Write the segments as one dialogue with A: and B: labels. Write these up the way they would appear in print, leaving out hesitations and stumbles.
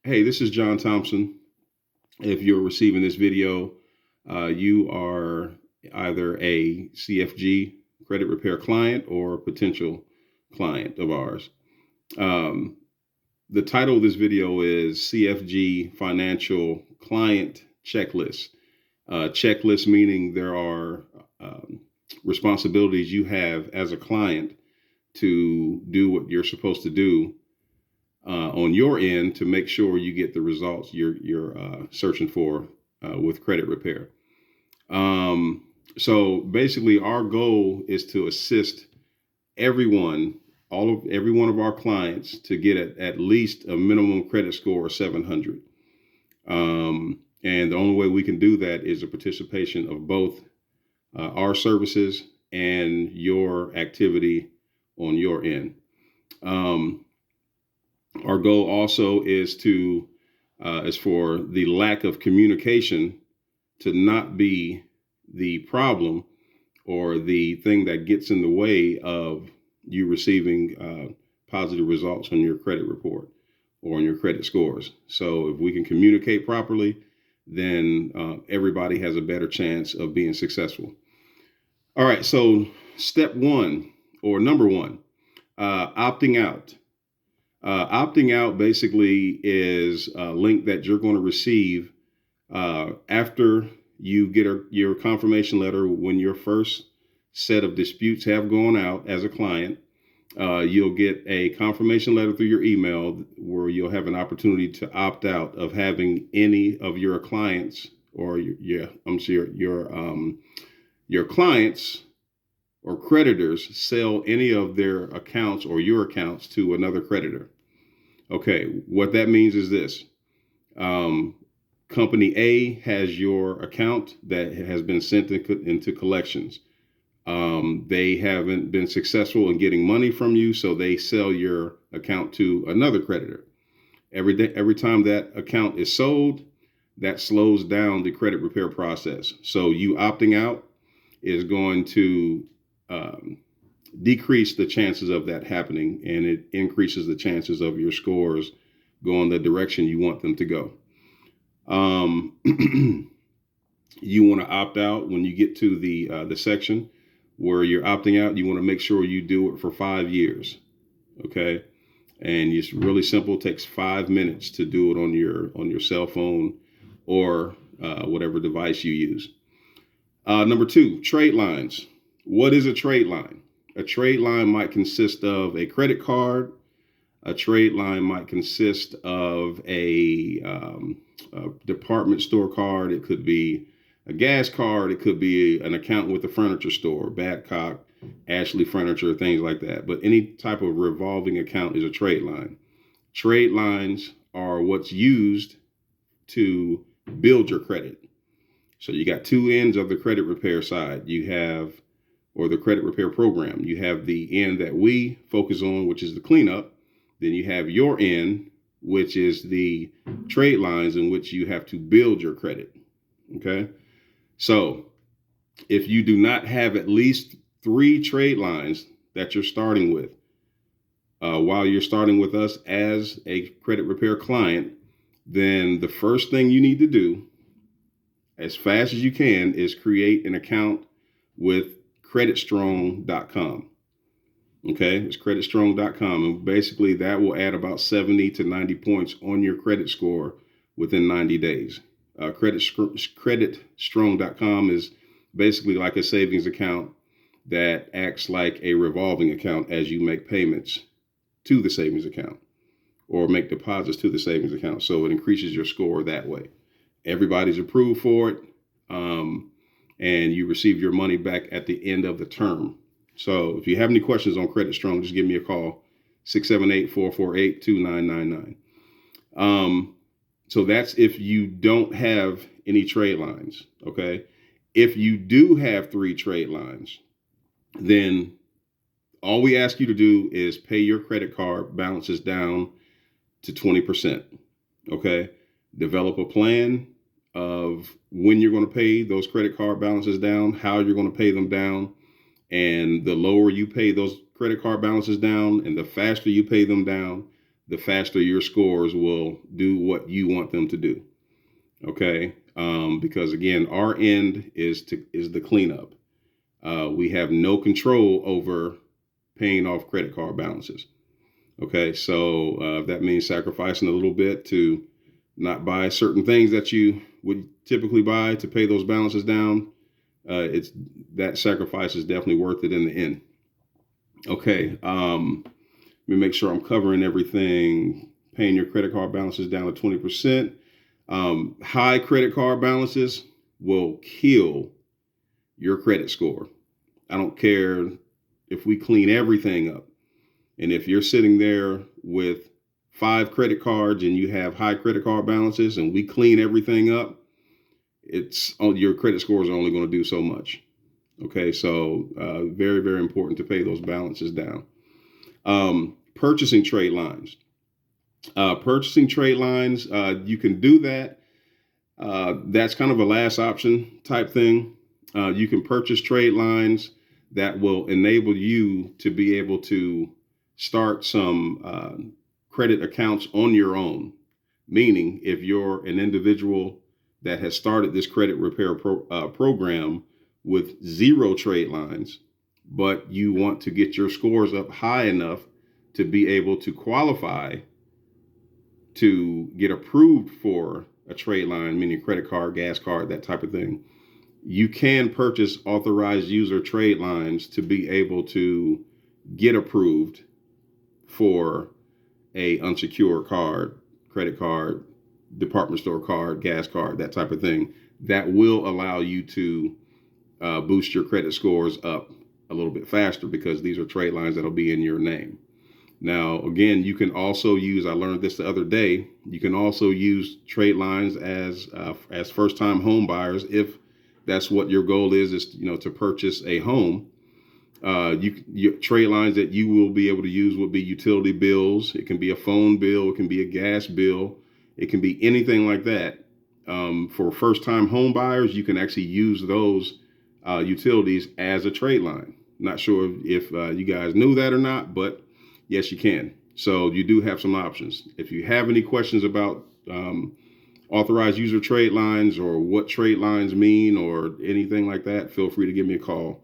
A: Hey, this is John Thompson. If you're receiving this video, you are either a CFG credit repair client or a potential client of ours. Um, the title of this video is CFG Financial Client Checklist. Checklist meaning there are responsibilities you have as a client to do what you're supposed to do on your end to make sure you get the results you're searching for with credit repair. So basically, our goal is to assist everyone, every one of our clients, to get at least a minimum credit score of 700. And the only way we can do that is a participation of both our services and your activity on your end. Our goal also is for the lack of communication to not be the problem or the thing that gets in the way of you receiving positive results on your credit report or on your credit scores. So if we can communicate properly, then everybody has a better chance of being successful. All right, so step one, or number one, opting out. Opting out basically is a link that you're going to receive after you get your confirmation letter when your first set of disputes have gone out as a client. You'll get a confirmation letter through your email where you'll have an opportunity to opt out of having any of your clients or your clients or creditors sell any of their accounts or your accounts to another creditor. Okay, what that means is this. Company A has your account that has been sent into collections. They haven't been successful in getting money from you, so they sell your account to another creditor. Every time that account is sold, that slows down the credit repair process. So you opting out is going to decrease the chances of that happening, and it increases the chances of your scores going the direction you want them to go. You want to opt out when you get to the section where you're opting out. You want to make sure you do it for 5 years. Okay. And it's really simple. It takes 5 minutes to do it on your cell phone or whatever device you use. Number two, trade lines. What is a trade line? A trade line might consist of a credit card. A trade line might consist of a department store card. It could be a gas card. It could be an account with a furniture store, Badcock, Ashley Furniture, things like that. But any type of revolving account is a trade line. Trade lines are what's used to build your credit. So you got two ends of the credit repair side. You have, or the credit repair program. You have the end that we focus on, which is the cleanup. Then you have your end, which is the trade lines in which you have to build your credit. Okay. So if you do not have at least 3 trade lines that you're starting with, while you're starting with us as a credit repair client, then the first thing you need to do as fast as you can is create an account with creditstrong.com. Okay, it's creditstrong.com. And basically that will add about 70 to 90 points on your credit score within 90 days. Creditstrong.com is basically like a savings account that acts like a revolving account as you make payments to the savings account or make deposits to the savings account. So it increases your score that way. Everybody's approved for it. And you receive your money back at the end of the term. So if you have any questions on Credit Strong, just give me a call, 678-448-2999. So that's if you don't have any trade lines, okay? If you do have 3 trade lines, then all we ask you to do is pay your credit card balances down to 20%, okay? Develop a plan of when you're going to pay those credit card balances down, how you're going to pay them down. And the lower you pay those credit card balances down and the faster you pay them down, the faster your scores will do what you want them to do. Okay. Because again, our end is the cleanup. We have no control over paying off credit card balances. Okay. So that means sacrificing a little bit to not buy certain things that you would typically buy to pay those balances down. It's that sacrifice is definitely worth it in the end. Okay. Let me make sure I'm covering everything. Paying your credit card balances down to 20%. High credit card balances will kill your credit score. I don't care if we clean everything up. And if you're sitting there with 5 credit cards and you have high credit card balances and we clean everything up, your credit scores are only going to do so much. Okay, so very, very important to pay those balances down. Purchasing trade lines. Purchasing trade lines, you can do that. That's kind of a last option type thing. You can purchase trade lines that will enable you to be able to start some credit accounts on your own. Meaning, if you're an individual that has started this credit repair program with 0 trade lines, but you want to get your scores up high enough to be able to qualify to get approved for a trade line, meaning credit card, gas card, that type of thing, you can purchase authorized user trade lines to be able to get approved for a unsecured card, credit card, department store card, gas card, that type of thing. That will allow you to boost your credit scores up a little bit faster because these are trade lines that'll be in your name. Now, again, you can also use, I learned this the other day, you can also use trade lines as first-time home buyers if that's what your goal is to purchase a home. Your trade lines that you will be able to use will be utility bills. It can be a phone bill. It can be a gas bill. It can be anything like that. For first-time home buyers, you can actually use those utilities as a trade line. Not sure if you guys knew that or not, but yes, you can. So you do have some options. If you have any questions about authorized user trade lines or what trade lines mean or anything like that, feel free to give me a call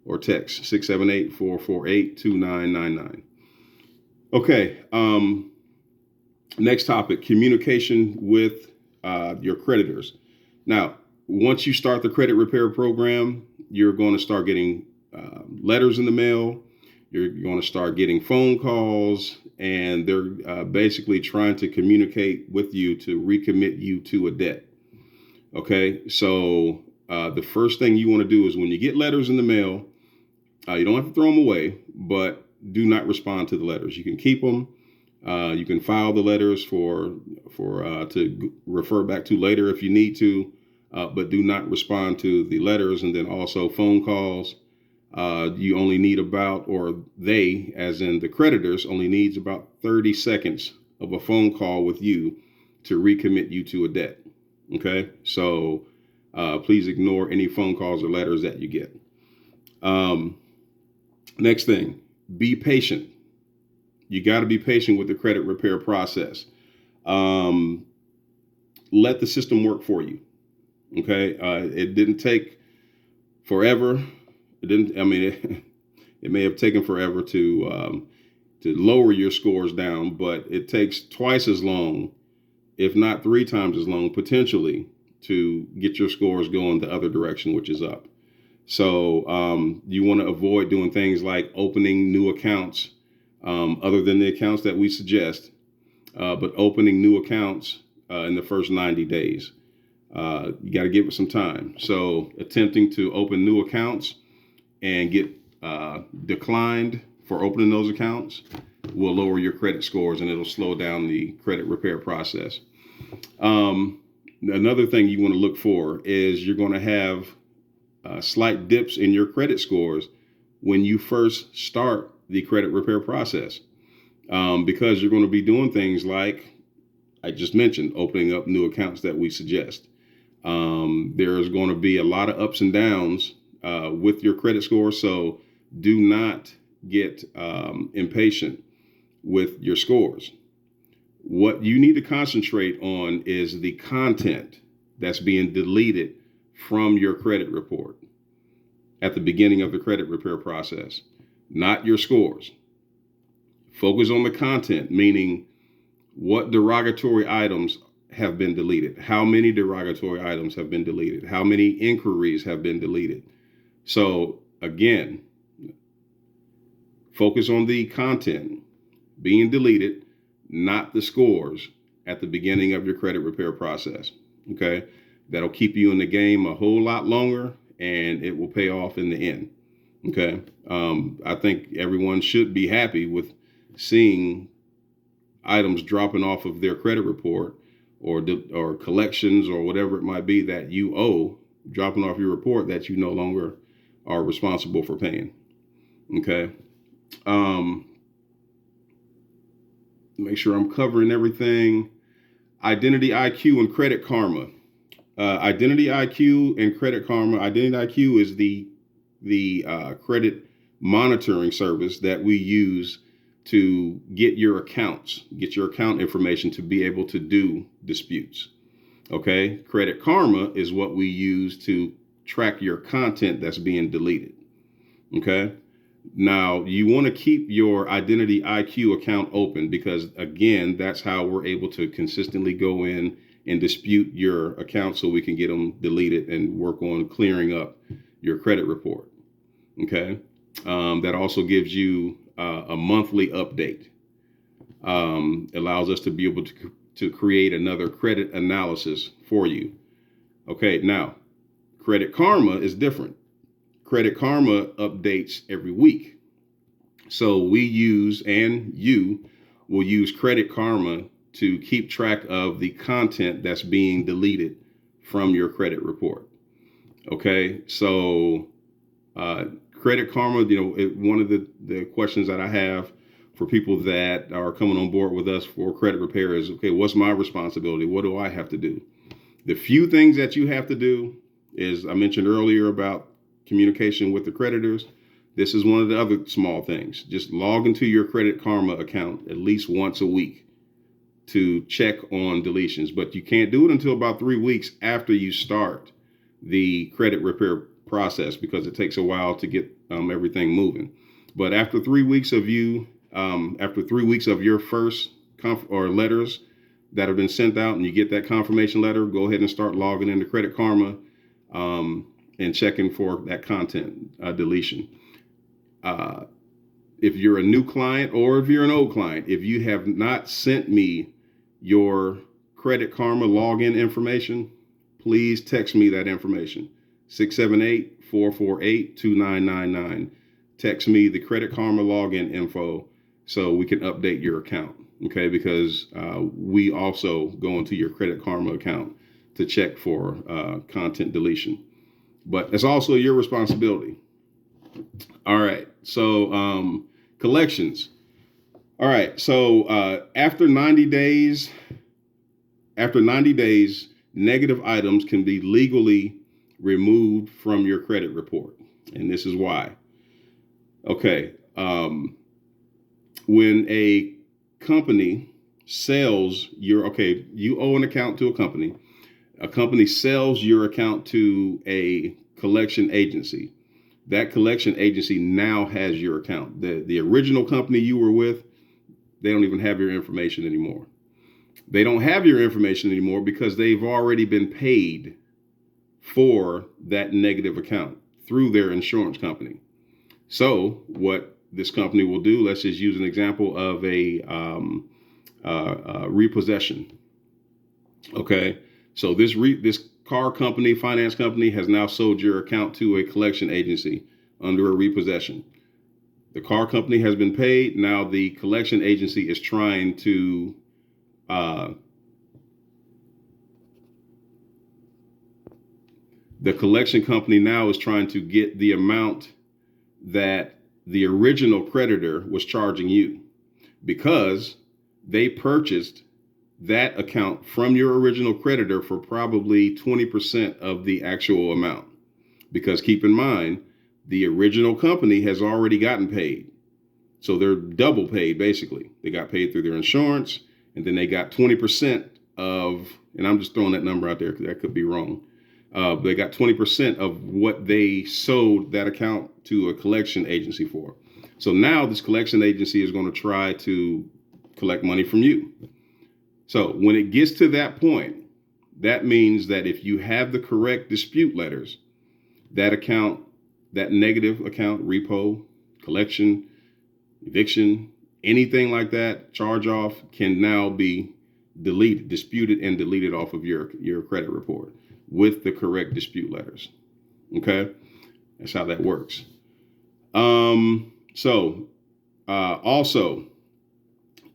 A: or text 678-448-2999. Okay. Next topic, communication with your creditors. Now, once you start the credit repair program, you're going to start getting letters in the mail. You're going to start getting phone calls, and they're basically trying to communicate with you to recommit you to a debt. Okay, so the first thing you want to do is when you get letters in the mail, you don't have to throw them away, but do not respond to the letters. You can keep them. You can file the letters to refer back to later if you need to, but do not respond to the letters. And then also phone calls. You only need they, as in the creditors, only needs about 30 seconds of a phone call with you to recommit you to a debt. Okay, so please ignore any phone calls or letters that you get. Next thing, be patient. You got to be patient with the credit repair process. Let the system work for you. Okay, it didn't take forever. It may have taken forever to lower your scores down, but it takes twice as long, if not 3 times as long, potentially, to get your scores going the other direction, which is up. So you want to avoid doing things like opening new accounts, other than the accounts that we suggest, but opening new accounts in the first 90 days. You got to give it some time. So attempting to open new accounts and get declined for opening those accounts will lower your credit scores and it'll slow down the credit repair process. Another thing you want to look for is you're going to have slight dips in your credit scores when you first start the credit repair process, because you're going to be doing things like I just mentioned, opening up new accounts that we suggest. There's going to be a lot of ups and downs with your credit score, so do not get impatient with your scores. What you need to concentrate on is the content that's being deleted from your credit report at the beginning of the credit repair process, not your scores. Focus on the content, meaning what derogatory items have been deleted, how many derogatory items have been deleted, how many inquiries have been deleted. So again, focus on the content being deleted, not the scores at the beginning of your credit repair process. Okay. That'll keep you in the game a whole lot longer, and it will pay off in the end. Okay. I think everyone should be happy with seeing items dropping off of their credit report, or collections or whatever it might be that you owe, dropping off your report that you no longer are responsible for paying. Okay. Make sure I'm covering everything. Identity IQ and Credit Karma. Identity IQ and Credit Karma. Identity IQ is the credit monitoring service that we use to get your account information to be able to do disputes. Okay. Credit Karma is what we use to track your content that's being deleted. Okay. Now, you want to keep your Identity IQ account open because, again, that's how we're able to consistently go in and dispute your account so we can get them deleted and work on clearing up your credit report. Okay. That also gives you a monthly update. Allows us to be able to create another credit analysis for you. Okay. Now, Credit Karma is different. Credit Karma updates every week. So we use, and you will use Credit Karma to keep track of the content that's being deleted from your credit report. Okay. So, Credit Karma, one of the questions that I have for people that are coming on board with us for credit repair is, okay, what's my responsibility? What do I have to do? The few things that you have to do is, I mentioned earlier about communication with the creditors. This is one of the other small things. Just log into your Credit Karma account at least once a week to check on deletions, but you can't do it until about 3 weeks after you start the credit repair process because it takes a while to get everything moving. But after 3 weeks of your first letters that have been sent out and you get that confirmation letter, go ahead and start logging into Credit Karma and checking for that content deletion. If you're a new client or if you're an old client, if you have not sent me your Credit Karma login information, please text me that information. 678-448-2999. Text me the Credit Karma login info so we can update your account. Okay, because we also go into your Credit Karma account to check for content deletion. But it's also your responsibility. All right. So collections. All right. So after 90 days, negative items can be legally removed from your credit report. And this is why. Okay. When a company sells you owe an account to a company sells your account to a collection agency. That collection agency now has your account. The original company you were with, they don't even have your information anymore. They don't have your information anymore because they've already been paid for that negative account through their insurance company. So what this company will do, let's just use an example of a repossession. Okay. So this car company, finance company has now sold your account to a collection agency under a repossession. The car company has been paid. Now the collection agency is trying to the collection company now is trying to get the amount that the original creditor was charging you because they purchased that account from your original creditor for probably 20% of the actual amount. Because keep in mind, the original company has already gotten paid. So they're double paid, basically. They got paid through their insurance and then they got 20% of, and I'm just throwing that number out there because that could be wrong. They got 20% of what they sold that account to a collection agency for. So now this collection agency is going to try to collect money from you. So when it gets to that point, that means that if you have the correct dispute letters, that account, that negative account, repo, collection, eviction, anything like that, charge off, can now be deleted, disputed and deleted off of your credit report with the correct dispute letters. Okay, that's how that works. Also,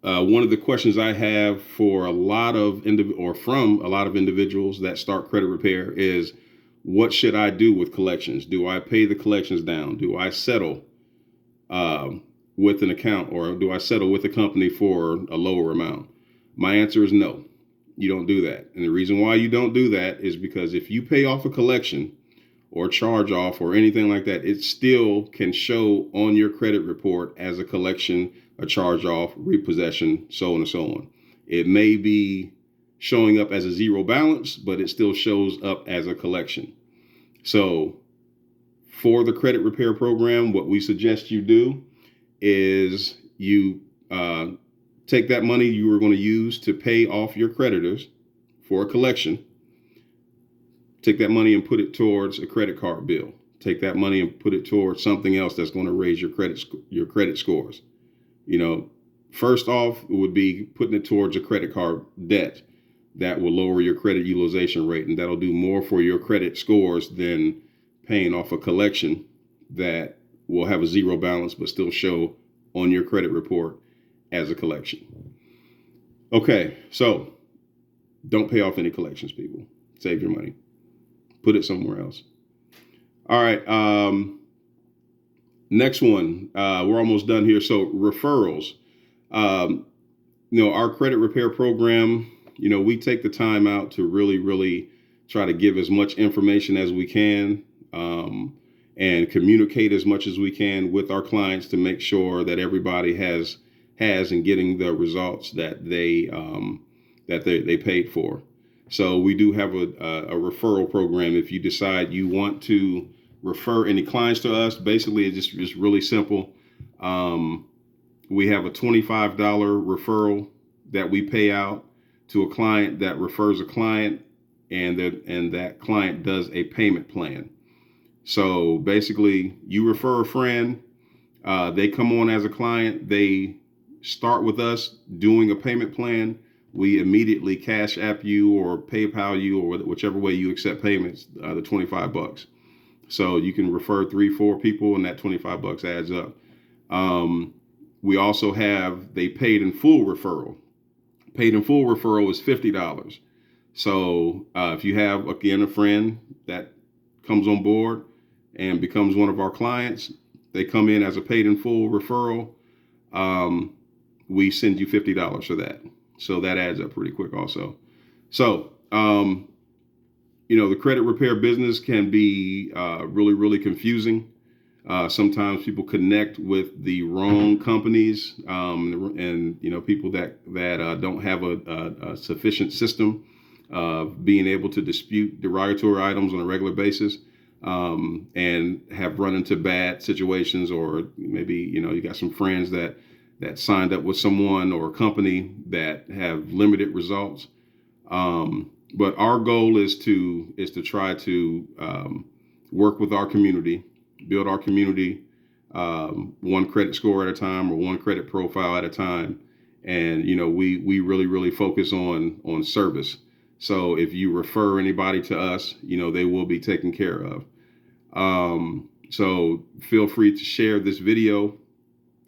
A: one of the questions I have for a lot of from a lot of individuals that start credit repair is, what should I do with collections? Do I pay the collections down? Do I settle with an account, or do I settle with a company for a lower amount? My answer is no. You don't do that. And the reason why you don't do that is because if you pay off a collection or charge off or anything like that, it still can show on your credit report as a collection, a charge off, repossession, so on and so on. It may be showing up as a zero balance, but it still shows up as a collection. So for the credit repair program, what we suggest you do is you take that money you were going to use to pay off your creditors for a collection. Take that money and put it towards a credit card bill. Take that money and put it towards something else that's going to raise your credit scores. You know, first off, it would be putting it towards a credit card debt that will lower your credit utilization rate, and that'll do more for your credit scores than paying off a collection that will have a zero balance but still show on your credit report as a collection. Okay, so don't pay off any collections, people. Save your money. Put it somewhere else. All right. Next one. We're almost done here. So referrals. Our credit repair program, we take the time out to really, really try to give as much information as we can and communicate as much as we can with our clients to make sure that everybody has and getting the results that they paid for. So we do have a referral program. If you decide you want to refer any clients to us, basically it's just really simple. We have a $25 referral that we pay out to a client that refers a client, and that client does a payment plan. So basically, you refer a friend, they come on as a client, they start with us doing a payment plan. We immediately cash app you or PayPal you, or whichever way you accept payments, the $25. So you can refer 3-4 people, and that $25 adds up. We also have the paid in full referral. Paid in full referral is $50. So if you have, again, a friend that comes on board and becomes one of our clients, they come in as a paid in full referral. We send you $50 for that. So that adds up pretty quick also. So, the credit repair business can be really, really confusing. Sometimes people connect with the wrong companies and people that don't have a sufficient system of being able to dispute derogatory items on a regular basis and have run into bad situations, or maybe, you got some friends that signed up with someone or a company that have limited results. But our goal is to try to work with our community, build our community one credit score at a time, or one credit profile at a time. And, we really, really focus on service. So if you refer anybody to us, they will be taken care of. So feel free to share this video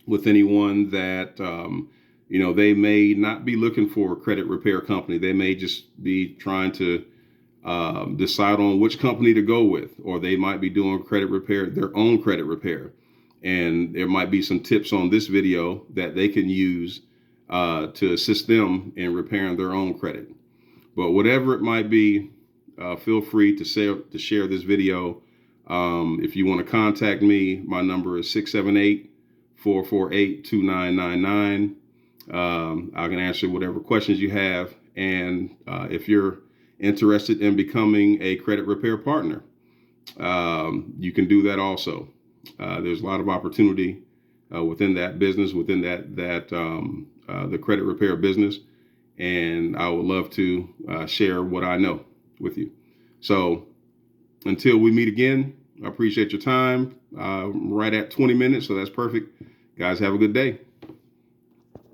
A: with anyone that, they may not be looking for a credit repair company. They may just be trying to decide on which company to go with, or they might be doing their own credit repair. And there might be some tips on this video that they can use to assist them in repairing their own credit. But whatever it might be, feel free to share this video. If you want to contact me, my number is 678-448-2999. I can answer whatever questions you have. And if you're interested in becoming a credit repair partner, you can do that also. There's a lot of opportunity within that business, within the credit repair business. And I would love to share what I know with you. So until we meet again, I appreciate your time. Right at 20 minutes, so that's perfect. Guys, have a good day.